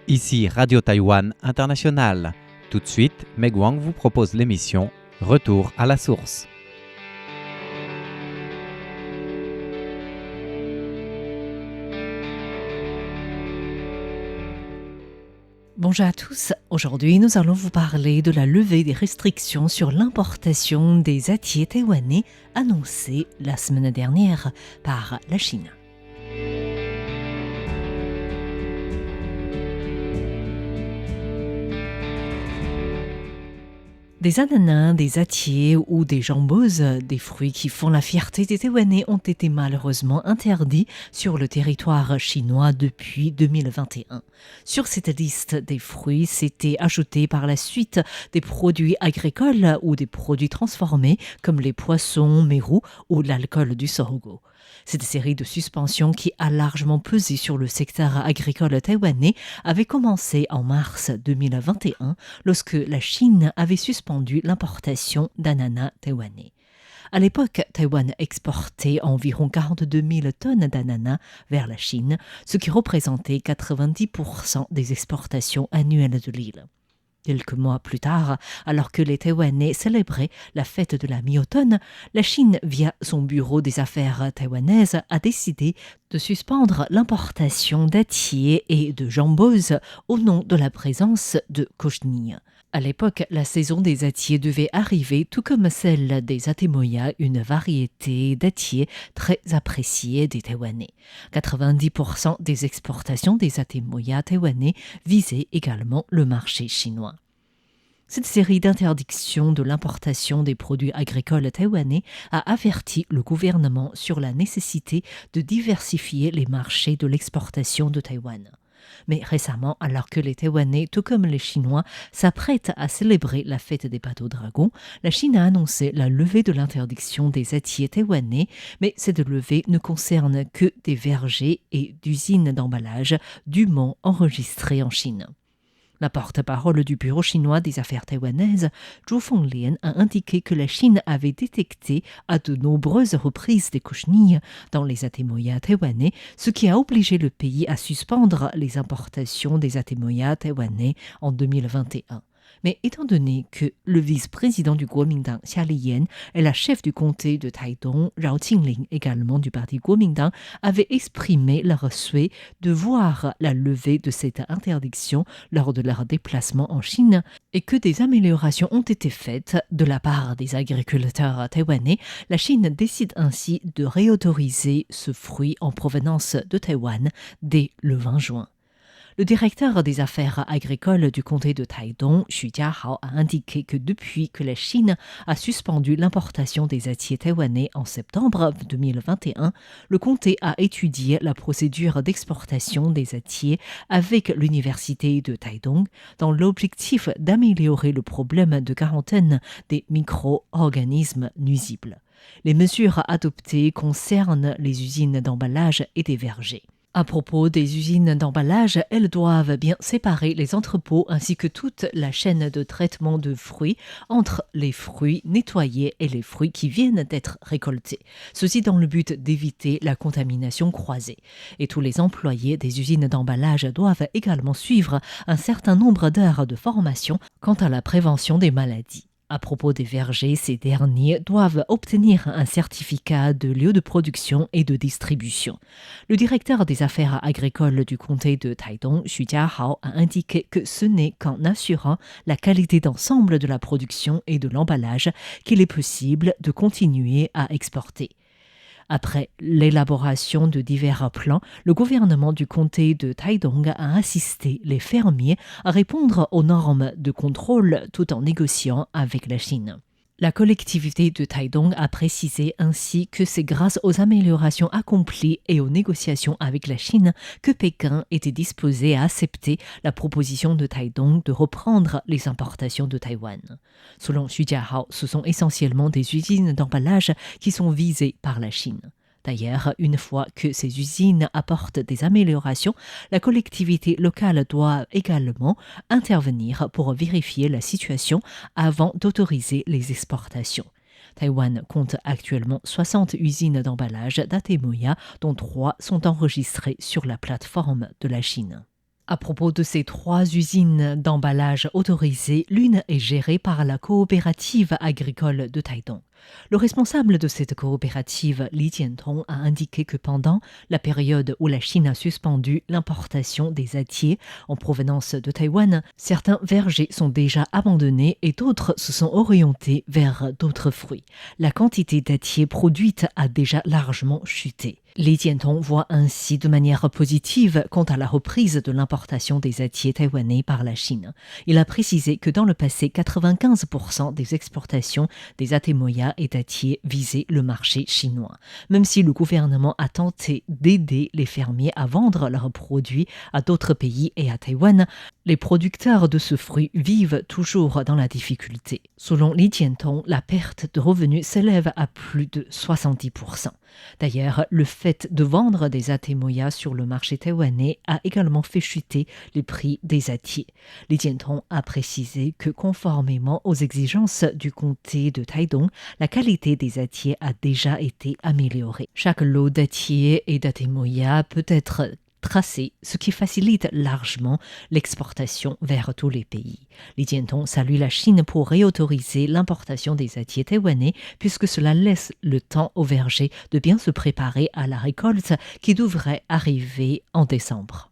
Ici Radio Taïwan International. Tout de suite, Meg Wang vous propose l'émission Retour à la source. Bonjour à tous, aujourd'hui nous allons vous parler de la levée des restrictions sur l'importation des atiers taïwanais annoncée la semaine dernière par la Chine. Des ananas, des atiers ou des jamboses, des fruits qui font la fierté des Taïwanais ont été malheureusement interdits sur le territoire chinois depuis 2021. Sur cette liste des fruits s'étaient ajoutés par la suite des produits agricoles ou des produits transformés comme les poissons, mérous ou l'alcool du sorgho. Cette série de suspensions qui a largement pesé sur le secteur agricole taïwanais avait commencé en mars 2021 lorsque la Chine avait suspendu l'importation d'ananas taïwanais. À l'époque, Taïwan exportait environ 42 000 tonnes d'ananas vers la Chine, ce qui représentait 90% des exportations annuelles de l'île. Quelques mois plus tard, alors que les Taïwanais célébraient la fête de la mi-automne, la Chine, via son bureau des affaires taïwanaises, a décidé de suspendre l'importation d'atiers et de jamboses au nom de la présence de cochenilles. À l'époque, la saison des atiers devait arriver, tout comme celle des atemoya, une variété d'atiers très appréciée des Taïwanais. 90% des exportations des atemoya taïwanais visaient également le marché chinois. Cette série d'interdictions de l'importation des produits agricoles taïwanais a averti le gouvernement sur la nécessité de diversifier les marchés de l'exportation de Taïwan. Mais récemment, alors que les Taïwanais, tout comme les Chinois, s'apprêtent à célébrer la fête des bateaux dragons, la Chine a annoncé la levée de l'interdiction des atiers taïwanais, mais cette levée ne concerne que des vergers et d'usines d'emballage dûment enregistrées en Chine. La porte-parole du bureau chinois des affaires taïwanaises, Zhu Fenglian, a indiqué que la Chine avait détecté à de nombreuses reprises des cochenilles dans les atemoya taïwanais, ce qui a obligé le pays à suspendre les importations des atemoya taïwanais en 2021. Mais étant donné que le vice-président du Kuomintang, Xia Liyan, et la chef du comté de Taidong, Rao Qingling, également du parti Kuomintang, avaient exprimé leur souhait de voir la levée de cette interdiction lors de leur déplacement en Chine et que des améliorations ont été faites de la part des agriculteurs taïwanais, la Chine décide ainsi de réautoriser ce fruit en provenance de Taïwan dès le 20 juin. Le directeur des affaires agricoles du comté de Taidong, Xu Jiahao, a indiqué que depuis que la Chine a suspendu l'importation des atiers taïwanais en septembre 2021, le comté a étudié la procédure d'exportation des atiers avec l'université de Taidong dans l'objectif d'améliorer le problème de quarantaine des micro-organismes nuisibles. Les mesures adoptées concernent les usines d'emballage et des vergers. À propos des usines d'emballage, elles doivent bien séparer les entrepôts ainsi que toute la chaîne de traitement de fruits entre les fruits nettoyés et les fruits qui viennent d'être récoltés. Ceci dans le but d'éviter la contamination croisée. Et tous les employés des usines d'emballage doivent également suivre un certain nombre d'heures de formation quant à la prévention des maladies. À propos des vergers, ces derniers doivent obtenir un certificat de lieu de production et de distribution. Le directeur des affaires agricoles du comté de Taidong, Xu Jiahao, a indiqué que ce n'est qu'en assurant la qualité d'ensemble de la production et de l'emballage qu'il est possible de continuer à exporter. Après l'élaboration de divers plans, le gouvernement du comté de Taidong a assisté les fermiers à répondre aux normes de contrôle tout en négociant avec la Chine. La collectivité de Taidong a précisé ainsi que c'est grâce aux améliorations accomplies et aux négociations avec la Chine que Pékin était disposé à accepter la proposition de Taidong de reprendre les importations de Taïwan. Selon Xu Jiahao, ce sont essentiellement des usines d'emballage qui sont visées par la Chine. D'ailleurs, une fois que ces usines apportent des améliorations, la collectivité locale doit également intervenir pour vérifier la situation avant d'autoriser les exportations. Taïwan compte actuellement 60 usines d'emballage d'Atemoya, dont 3 sont enregistrées sur la plateforme de la Chine. À propos de ces 3 usines d'emballage autorisées, l'une est gérée par la coopérative agricole de Taidong. Le responsable de cette coopérative, Li Jiantong, a indiqué que pendant la période où la Chine a suspendu l'importation des dattiers en provenance de Taïwan, certains vergers sont déjà abandonnés et d'autres se sont orientés vers d'autres fruits. La quantité de dattiers produite a déjà largement chuté. Li Jiantong voit ainsi de manière positive quant à la reprise de l'importation des dattiers taïwanais par la Chine. Il a précisé que dans le passé, 95% des exportations des atemoya et dattiers visaient le marché chinois. Même si le gouvernement a tenté d'aider les fermiers à vendre leurs produits à d'autres pays et à Taïwan, les producteurs de ce fruit vivent toujours dans la difficulté. Selon Li Jiantong, la perte de revenus s'élève à plus de 70%. D'ailleurs, le fait de vendre des atemoya sur le marché taïwanais a également fait chuter les prix des dattiers. Li Jiantong a précisé que conformément aux exigences du comté de Taidong, la qualité des dattiers a déjà été améliorée. Chaque lot dattier et d'atemoya peut être tracé, ce qui facilite largement l'exportation vers tous les pays. Li Jiantong salue la Chine pour réautoriser l'importation des dattiers taïwanais puisque cela laisse le temps aux vergers de bien se préparer à la récolte qui devrait arriver en décembre.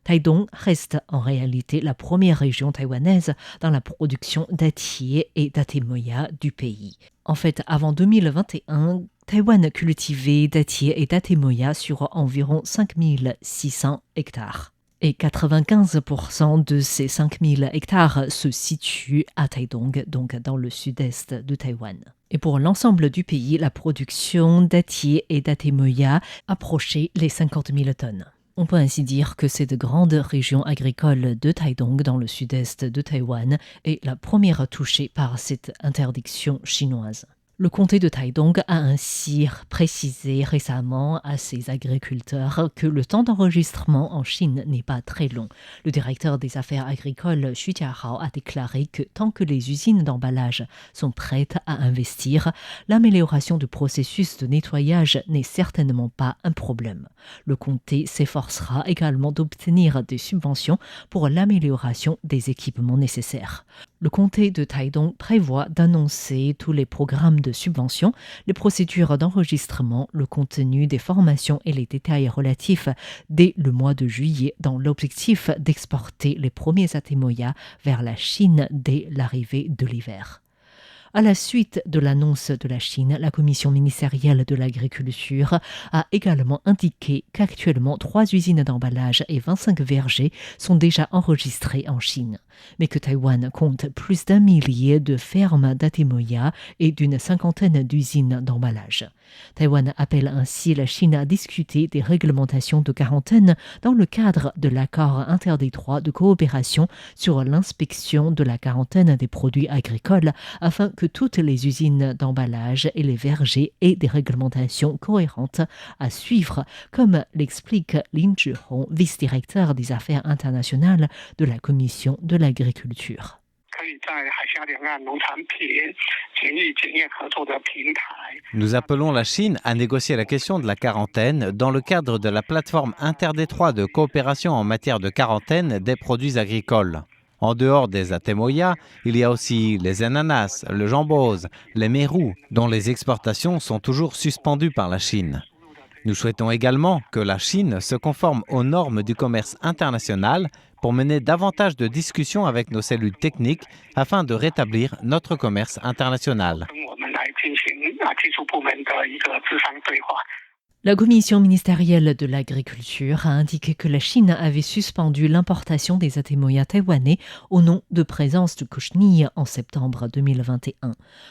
Taidong reste en réalité la première région taïwanaise dans la production dattiers et d'atemoya du pays. En fait, avant 2021, Taïwan cultivait dattiers et d'atemoya sur environ 5600 hectares. Et 95% de ces 5000 hectares se situent à Taidong, donc dans le sud-est de Taïwan. Et pour l'ensemble du pays, la production dattiers et d'atemoya approchait les 50 000 tonnes. On peut ainsi dire que cette grande région agricole de Taidong dans le sud-est de Taïwan est la première touchée par cette interdiction chinoise. Le comté de Taidong a ainsi précisé récemment à ses agriculteurs que le temps d'enregistrement en Chine n'est pas très long. Le directeur des affaires agricoles, Xu Jiahao, a déclaré que tant que les usines d'emballage sont prêtes à investir, l'amélioration du processus de nettoyage n'est certainement pas un problème. Le comté s'efforcera également d'obtenir des subventions pour l'amélioration des équipements nécessaires. Le comté de Taidong prévoit d'annoncer tous les programmes de subvention, les procédures d'enregistrement, le contenu des formations et les détails relatifs dès le mois de juillet dans l'objectif d'exporter les premiers atemoya vers la Chine dès l'arrivée de l'hiver. À la suite de l'annonce de la Chine, la Commission ministérielle de l'agriculture a également indiqué qu'actuellement 3 usines d'emballage et 25 vergers sont déjà enregistrés en Chine, mais que Taïwan compte plus d'1 millier de fermes d'atemoya et d'une 50aine d'usines d'emballage. Taïwan appelle ainsi la Chine à discuter des réglementations de quarantaine dans le cadre de l'accord interdétroit de coopération sur l'inspection de la quarantaine des produits agricoles afin que toutes les usines d'emballage et les vergers aient des réglementations cohérentes à suivre, comme l'explique Lin Zhihong, vice-directeur des affaires internationales de la Commission de l'agriculture. Nous appelons la Chine à négocier la question de la quarantaine dans le cadre de la plateforme interdétroit de coopération en matière de quarantaine des produits agricoles. En dehors des atemoya, il y a aussi les ananas, le jambose, les mérous, dont les exportations sont toujours suspendues par la Chine. Nous souhaitons également que la Chine se conforme aux normes du commerce international pour mener davantage de discussions avec nos cellules techniques afin de rétablir notre commerce international. La Commission ministérielle de l'agriculture a indiqué que la Chine avait suspendu l'importation des atemoya taïwanais au nom de présence de cochenilles en septembre 2021.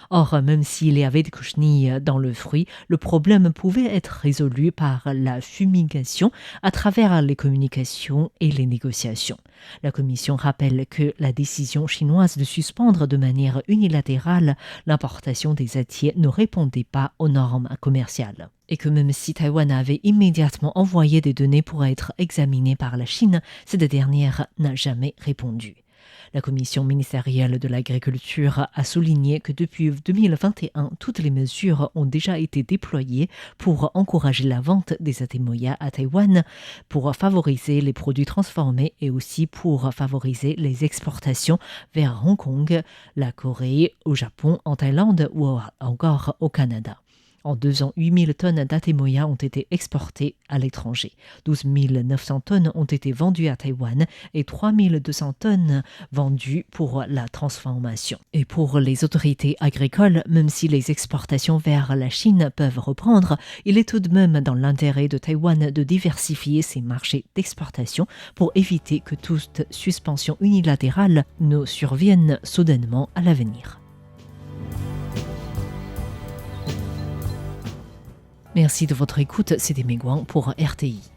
Or, même s'il y avait des cochenilles dans le fruit, le problème pouvait être résolu par la fumigation à travers les communications et les négociations. La Commission rappelle que la décision chinoise de suspendre de manière unilatérale l'importation des dattiers ne répondait pas aux normes commerciales. Et que même si Taïwan avait immédiatement envoyé des données pour être examinées par la Chine, cette dernière n'a jamais répondu. La commission ministérielle de l'agriculture a souligné que depuis 2021, toutes les mesures ont déjà été déployées pour encourager la vente des atemoya à Taïwan, pour favoriser les produits transformés et aussi pour favoriser les exportations vers Hong Kong, la Corée, au Japon, en Thaïlande ou encore au Canada. En 2 ans, 8 000 tonnes d'atemoya ont été exportées à l'étranger. 12 900 tonnes ont été vendues à Taïwan et 3 200 tonnes vendues pour la transformation. Et pour les autorités agricoles, même si les exportations vers la Chine peuvent reprendre, il est tout de même dans l'intérêt de Taïwan de diversifier ses marchés d'exportation pour éviter que toute suspension unilatérale ne survienne soudainement à l'avenir. Merci de votre écoute, c'était Meguang pour RTI.